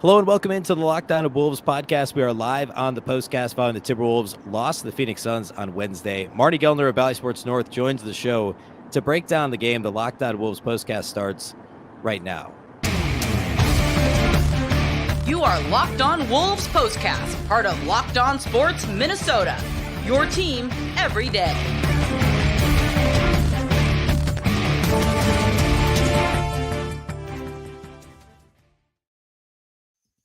Hello and welcome into the Lockdown of Wolves podcast. We are live on the POSTCAST following the Timberwolves loss to the Phoenix Suns on Wednesday. Marney Gellner of Valley Sports North joins the show to break down the game. The Lockdown of Wolves postcast starts right now. You are Locked On Wolves postcast, part of Locked On Sports Minnesota. Your team every day.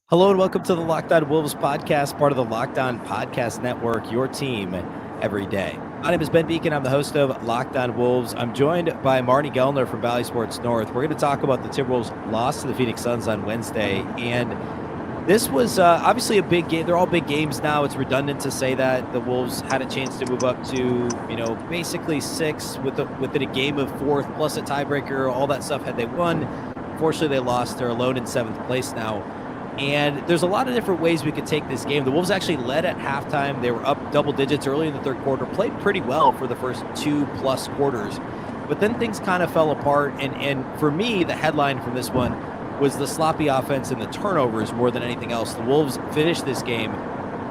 Hello and welcome to the Lockdown Wolves podcast, part of the Lockdown Podcast Network, your team every day. My name is Ben Beecken. I'm the host of Lockdown Wolves. I'm joined by Marney Gellner from Valley Sports North. We're going to talk about the Timberwolves' loss to the Phoenix Suns on Wednesday. And this was obviously a big game. They're all big games now. It's redundant to say that the Wolves had a chance to move up to, basically 6 within a game of 4th, plus a tiebreaker, all that stuff had they won. Unfortunately, they lost. They're alone in 7th place now. And there's a lot of different ways we could take this game. The Wolves actually led at halftime. They were up double digits early in the third quarter, played pretty well for the first 2+ quarters. But then things kind of fell apart. And for me, the headline from this one was the sloppy offense and the turnovers more than anything else. The Wolves finished this game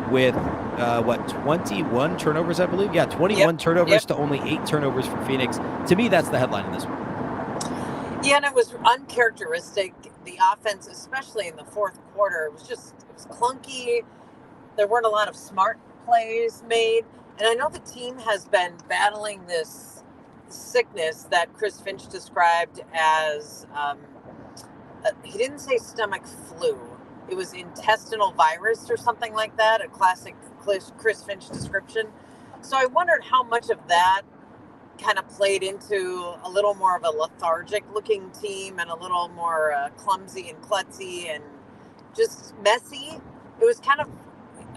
with, 21 turnovers, I believe? Yeah, 21 turnovers to only 8 turnovers for Phoenix. To me, that's the headline in this one. Yeah, and it was uncharacteristic. The offense, especially in the fourth quarter, it was clunky. There weren't a lot of smart plays made. And I know the team has been battling this sickness that Chris Finch described as, he didn't say stomach flu. It was intestinal virus or something like that, a classic Chris Finch description. So I wondered how much of that kind of played into a little more of a lethargic looking team and a little more clumsy and klutzy and just messy. It was kind of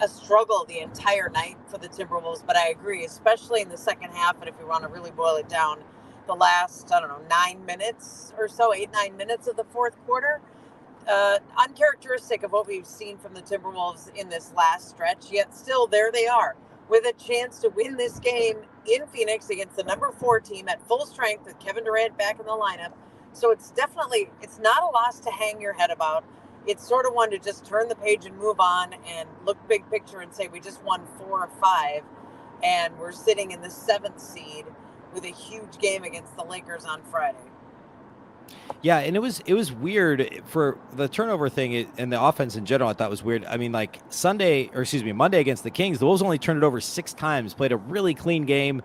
a struggle the entire night for the Timberwolves, but I agree, especially in the second half. And if we want to really boil it down, the last, 9 minutes or so, 8-9 minutes of the fourth quarter, uncharacteristic of what we've seen from the Timberwolves in this last stretch, yet still there they are with a chance to win this game in Phoenix against the number 4 team at full strength with Kevin Durant back in the lineup. So it's not a loss to hang your head about. It's sort of one to just turn the page and move on and look big picture and say we just won 4 or 5 and we're sitting in the 7th seed with a huge game against the Lakers on Friday. Yeah, and it was weird for the turnover thing and the offense in general. I thought was weird. I mean, like Monday against the Kings, the Wolves only turned it over 6 times, played a really clean game,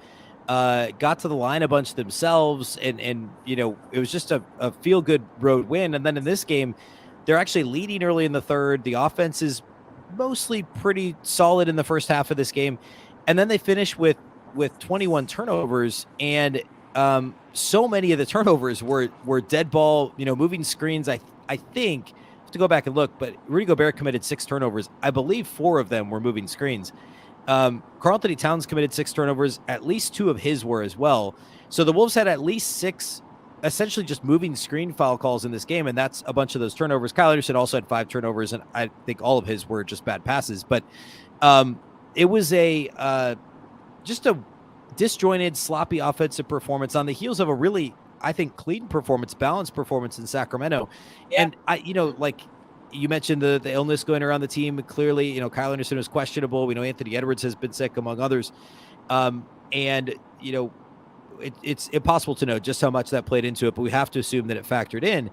got to the line a bunch themselves, and it was just a feel-good road win. And then in this game, they're actually leading early in the third. The offense is mostly pretty solid in the first half of this game, and then they finish with 21 turnovers, and so many of the turnovers were dead ball, moving screens. I think, I have to go back and look, but Rudy Gobert committed 6 turnovers. I believe 4 of them were moving screens. Karl-Anthony Towns committed 6 turnovers. At least 2 of his were as well. So the Wolves had at least 6 essentially just moving screen foul calls in this game, and that's a bunch of those turnovers. Kyle Anderson also had 5 turnovers, and I think all of his were just bad passes. But it was just a disjointed, sloppy offensive performance on the heels of a really, I think, clean performance, balanced performance in Sacramento. Yeah. And like you mentioned the illness going around the team. Clearly, Kyle Anderson was questionable. We know Anthony Edwards has been sick, among others. And it's impossible to know just how much that played into it, but we have to assume that it factored in.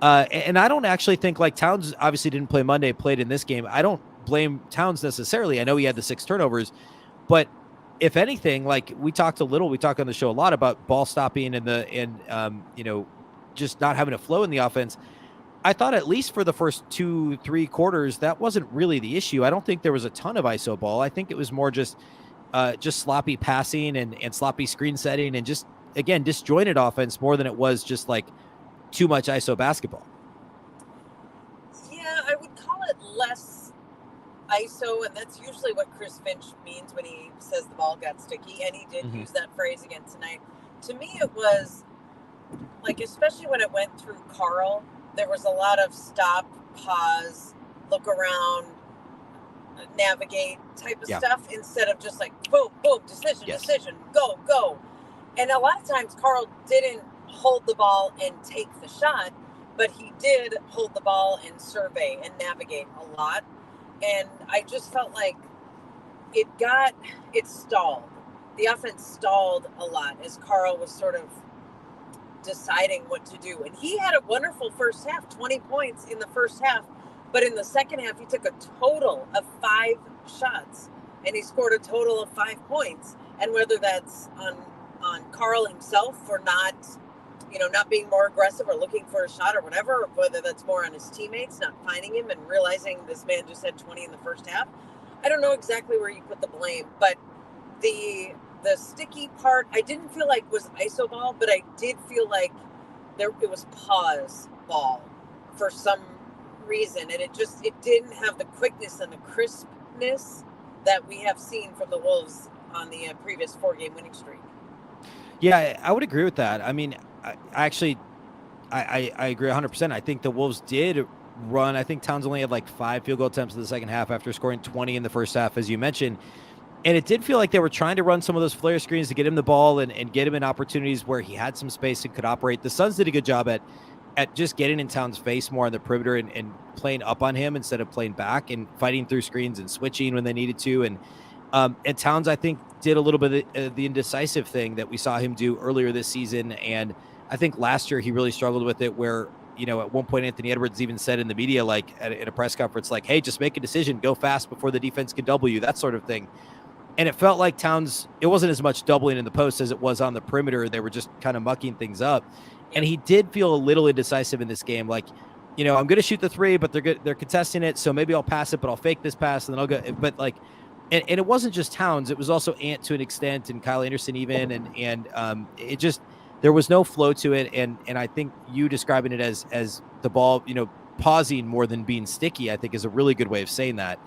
And I don't actually think, like, Towns obviously didn't play Monday, played in this game. I don't blame Towns necessarily. I know he had the 6 turnovers, but if anything, like we talk on the show a lot about ball stopping and just not having a flow in the offense. I thought at least for the first 2-3 quarters, that wasn't really the issue. I don't think there was a ton of ISO ball. I think it was more just sloppy passing and sloppy screen setting and just, again, disjointed offense more than it was just like too much ISO basketball. Yeah, I would call it less ISO, and that's usually what Chris Finch means when he says the ball got sticky, and he did use that phrase again tonight. To me, it was like, especially when it went through Karl, there was a lot of stop, pause, look around, navigate type of stuff, instead of just like boom, boom, decision, go. And a lot of times Karl didn't hold the ball and take the shot. but he did hold the ball and survey and navigate a lot. And I just felt like it stalled. The offense stalled a lot as Karl was sort of deciding what to do. And he had a wonderful first half, 20 points in the first half. But in the second half, he took a total of 5 shots and he scored a total of 5 points. And whether that's on Karl himself for not being more aggressive or looking for a shot or whatever, or whether that's more on his teammates not finding him and realizing this man just had 20 in the first half. I don't know exactly where you put the blame, but the sticky part, I didn't feel like was iso ball, but I did feel like it was pause ball for some reason, and it didn't have the quickness and the crispness that we have seen from the Wolves on the previous 4-game winning streak. Yeah, I would agree with that. I mean, I agree 100%. I think the Wolves did run. I think Towns only had like 5 field goal attempts in the second half after scoring 20 in the first half, as you mentioned. And it did feel like they were trying to run some of those flare screens to get him the ball and get him in opportunities where he had some space and could operate. The Suns did a good job at just getting in Towns' face more on the perimeter and playing up on him instead of playing back and fighting through screens and switching when they needed to. And Towns, I think, did a little bit of the indecisive thing that we saw him do earlier this season. And I think last year he really struggled with it where, at one point Anthony Edwards even said in the media, like at a press conference, like, hey, just make a decision, go fast before the defense can double you, that sort of thing. And it felt like Towns, it wasn't as much doubling in the post as it was on the perimeter. They were just kind of mucking things up. And he did feel a little indecisive in this game. Like, I'm going to shoot the 3, but they're contesting it. So maybe I'll pass it, but I'll fake this pass and then I'll go. But like, and it wasn't just Towns. It was also Ant to an extent and Kyle Anderson even. And it just, there was no flow to it. And I think you describing it as the ball, pausing more than being sticky, I think is a really good way of saying that.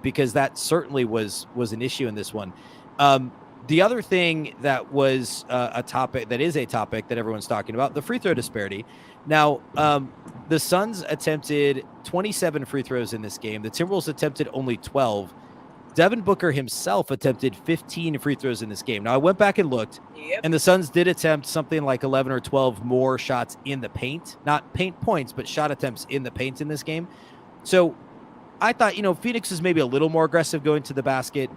Because that certainly was an issue in this one. The other thing that was a topic that everyone's talking about, the free throw disparity. Now, the Suns attempted 27 free throws in this game. The Timberwolves attempted only 12. Devin Booker himself attempted 15 free throws in this game. Now, I went back and looked, and the Suns did attempt something like 11 or 12 more shots in the paint. Not paint points, but shot attempts in the paint in this game. So I thought, Phoenix is maybe a little more aggressive going to the basket.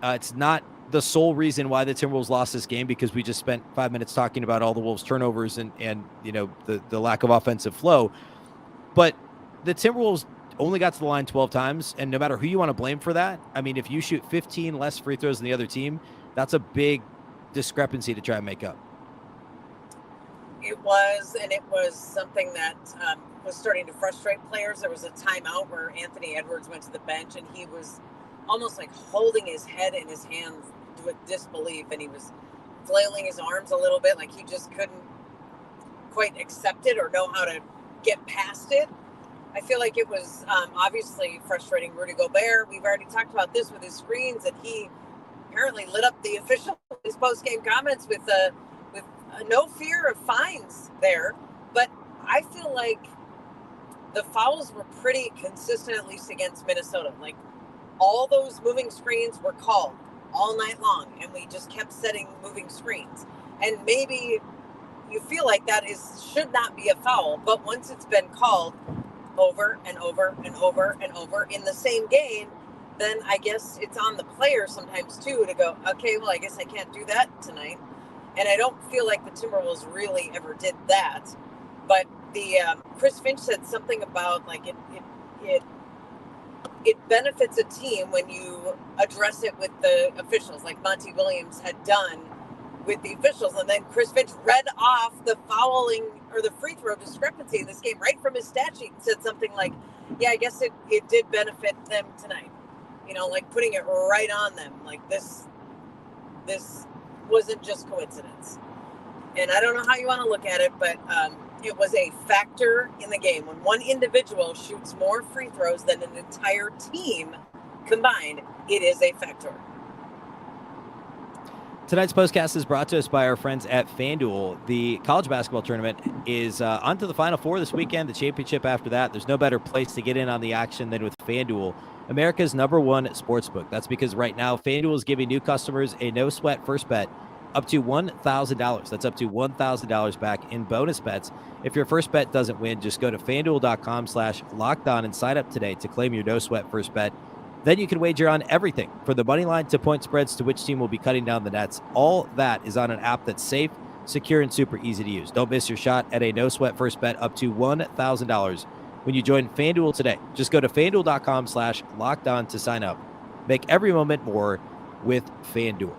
It's not the sole reason why the Timberwolves lost this game, because we just spent 5 minutes talking about all the Wolves turnovers and the lack of offensive flow. But the Timberwolves only got to the line 12 times, and no matter who you want to blame for that, I mean, if you shoot 15 less free throws than the other team, that's a big discrepancy to try and make up. It was something that was starting to frustrate players. There was a timeout where Anthony Edwards went to the bench, and he was almost like holding his head in his hands with disbelief, and he was flailing his arms a little bit, like he just couldn't quite accept it or know how to get past it. I feel like it was obviously frustrating Rudy Gobert. We've already talked about this with his screens, and he apparently lit up the official his post-game comments with no fear of fines there. But I feel like the fouls were pretty consistent, at least against Minnesota. Like, all those moving screens were called all night long, and we just kept setting moving screens. And maybe you feel like that should not be a foul, but once it's been called over and over and over and over in the same game, then I guess it's on the player sometimes too to go, okay, well, I guess I can't do that tonight. And I don't feel like the Timberwolves really ever did that. But the Chris Finch said something about like it benefits a team when you address it with the officials, like Monty Williams had done with the officials. And then Chris Finch read off the fouling or the free throw discrepancy in this game right from his stat sheet and said something like, yeah, I guess it did benefit them tonight. Like putting it right on them. Like this wasn't just coincidence. And I don't know how you want to look at it, but it was a factor in the game. When one individual shoots more free throws than an entire team combined, it is a factor. Tonight's postcast is brought to us by our friends at FanDuel. The college basketball tournament is on to the Final Four this weekend, the championship after that. There's no better place to get in on the action than with FanDuel, America's #1 sportsbook. That's because right now FanDuel is giving new customers a no-sweat first bet up to $1,000. That's up to $1,000 back in bonus bets. If your first bet doesn't win, just go to FanDuel.com/lockedon and sign up today to claim your no sweat first bet. Then you can wager on everything from the money line to point spreads to which team will be cutting down the nets. All that is on an app that's safe, secure, and super easy to use. Don't miss your shot at a no sweat first bet up to $1,000 when you join FanDuel today. Just go to FanDuel.com/lockedon to sign up. Make every moment more with FanDuel.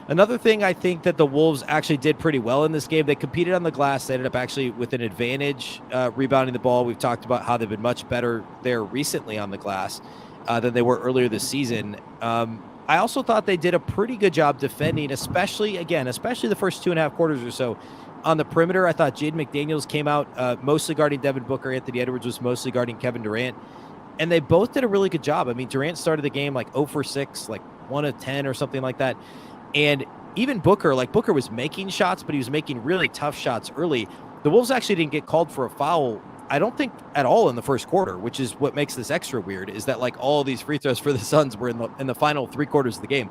Another thing I think that the Wolves actually did pretty well in this game, they competed on the glass. They ended up actually with an advantage rebounding the ball. We've talked about how they've been much better there recently on the glass than they were earlier this season. I also thought they did a pretty good job defending, especially the first 2.5 quarters or so. On the perimeter, I thought Jaden McDaniels came out mostly guarding Devin Booker. Anthony Edwards was mostly guarding Kevin Durant. And they both did a really good job. I mean, Durant started the game like 0 for 6, like 1 of 10 or something like that. And even Booker was making shots, but he was making really tough shots early. The Wolves actually didn't get called for a foul, I don't think, at all in the first quarter, which is what makes this extra weird, is that like all of these free throws for the Suns were in the final 3 quarters of the game.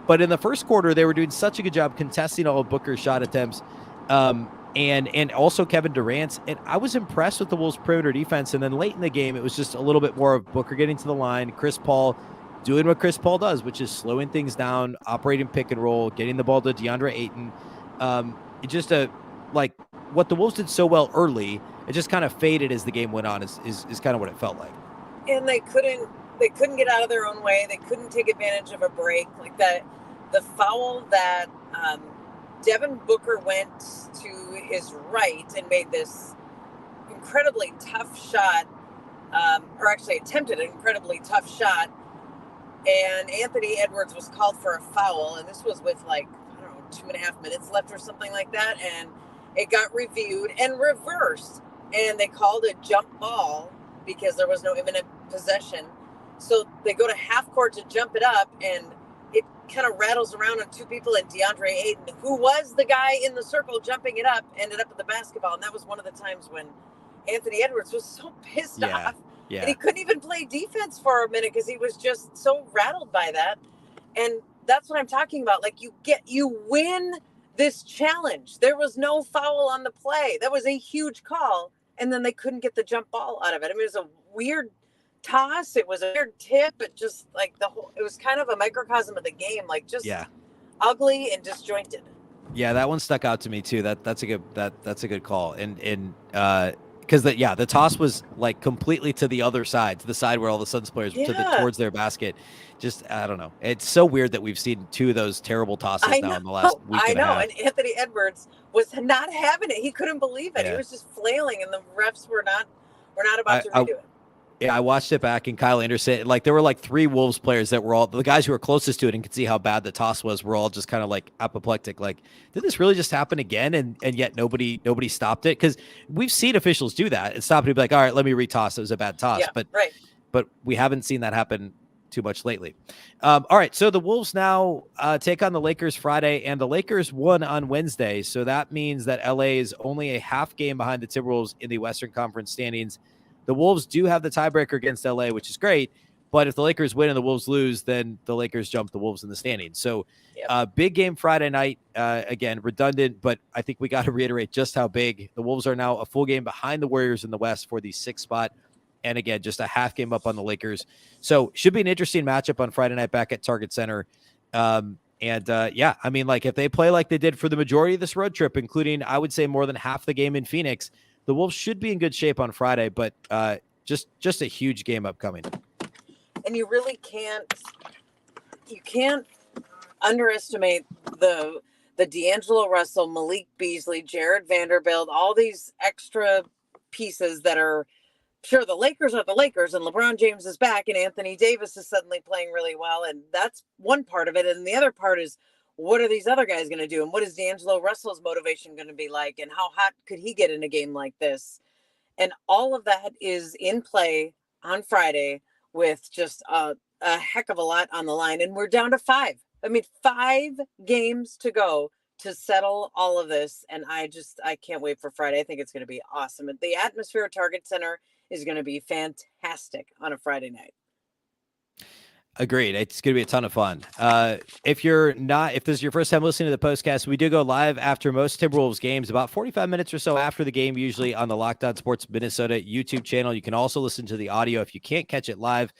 But in the first quarter, they were doing such a good job contesting all of Booker's shot attempts. And also Kevin Durant's. And I was impressed with the Wolves' perimeter defense. And then late in the game, it was just a little bit more of Booker getting to the line, Chris Paul doing what Chris Paul does, which is slowing things down, operating pick and roll, getting the ball to DeAndre Ayton. Like what the Wolves did so well early, it just kind of faded as the game went on is kind of what it felt like. And they couldn't get out of their own way. They couldn't take advantage of a break like that. The foul that Devin Booker went to his right and made this incredibly tough shot, or actually attempted an incredibly tough shot. And Anthony Edwards was called for a foul, and this was with 2.5 minutes left or something like that. And it got reviewed and reversed, and they called a jump ball because there was no imminent possession. So they go to half court to jump it up, and it kind of rattles around on 2 people, and DeAndre Ayton, who was the guy in the circle jumping it up, ended up with the basketball. And that was one of the times when Anthony Edwards was so pissed off. Yeah. And he couldn't even play defense for a minute because he was just so rattled by that. And that's what I'm talking about. Like, you win this challenge. There was no foul on the play. That was a huge call. And then they couldn't get the jump ball out of it. I mean, it was a weird toss. It was a weird tip. It just it was kind of a microcosm of the game, ugly and disjointed. Yeah, that one stuck out to me too. That's a good call. And because the toss was like completely to the other side, to the side where all the Suns players were towards their basket. Just, I don't know. It's so weird that we've seen 2 of those terrible tosses now in the last week and a half. And Anthony Edwards was not having it. He couldn't believe it. Yeah. He was just flailing, and the refs were not about to redo it. Yeah, I watched it back, and Kyle Anderson, there were 3 Wolves players that were all the guys who were closest to it and could see how bad the toss was. Were all just kind of apoplectic. Did this really just happen again? And yet nobody stopped it, because we've seen officials do that and stop it and be like, all right, let me retoss. It was a bad toss. Yeah, but we haven't seen that happen too much lately. All right, so the Wolves now take on the Lakers Friday, and the Lakers won on Wednesday. So that means that LA is only a half game behind the Timberwolves in the Western Conference standings. The Wolves do have the tiebreaker against LA, which is great. But if the Lakers win and the Wolves lose, then the Lakers jump the Wolves in the standings. So big game Friday night. Again, redundant, but I think we got to reiterate just how big. The Wolves are now a full game behind the Warriors in the West for the 6th spot. And again, just a half game up on the Lakers. So should be an interesting matchup on Friday night back at Target Center. I mean, if they play like they did for the majority of this road trip, including, I would say, more than half the game in Phoenix, the Wolves should be in good shape on Friday, but just a huge game upcoming. And you really can't underestimate the D'Angelo Russell, Malik Beasley, Jared Vanderbilt, all these extra pieces that are, sure, the Lakers are the Lakers, and LeBron James is back, and Anthony Davis is suddenly playing really well, and that's one part of it. And the other part is, what are these other guys going to do? And what is D'Angelo Russell's motivation going to be like? And how hot could he get in a game like this? And all of that is in play on Friday with just a heck of a lot on the line. And we're down to 5. I mean, 5 games to go to settle all of this. And I can't wait for Friday. I think it's going to be awesome. And the atmosphere at Target Center is going to be fantastic on a Friday night. Agreed. It's going to be a ton of fun. If this is your first time listening to the postcast, we do go live after most Timberwolves games, about 45 minutes or so after the game, usually on the Locked On Sports Minnesota YouTube channel. You can also listen to the audio if you can't catch it live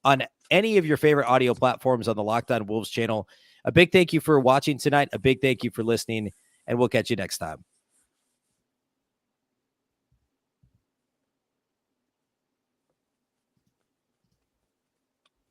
on any of your favorite audio platforms on the Locked On Wolves channel. A big thank you for watching tonight. A big thank you for listening, and we'll catch you next time.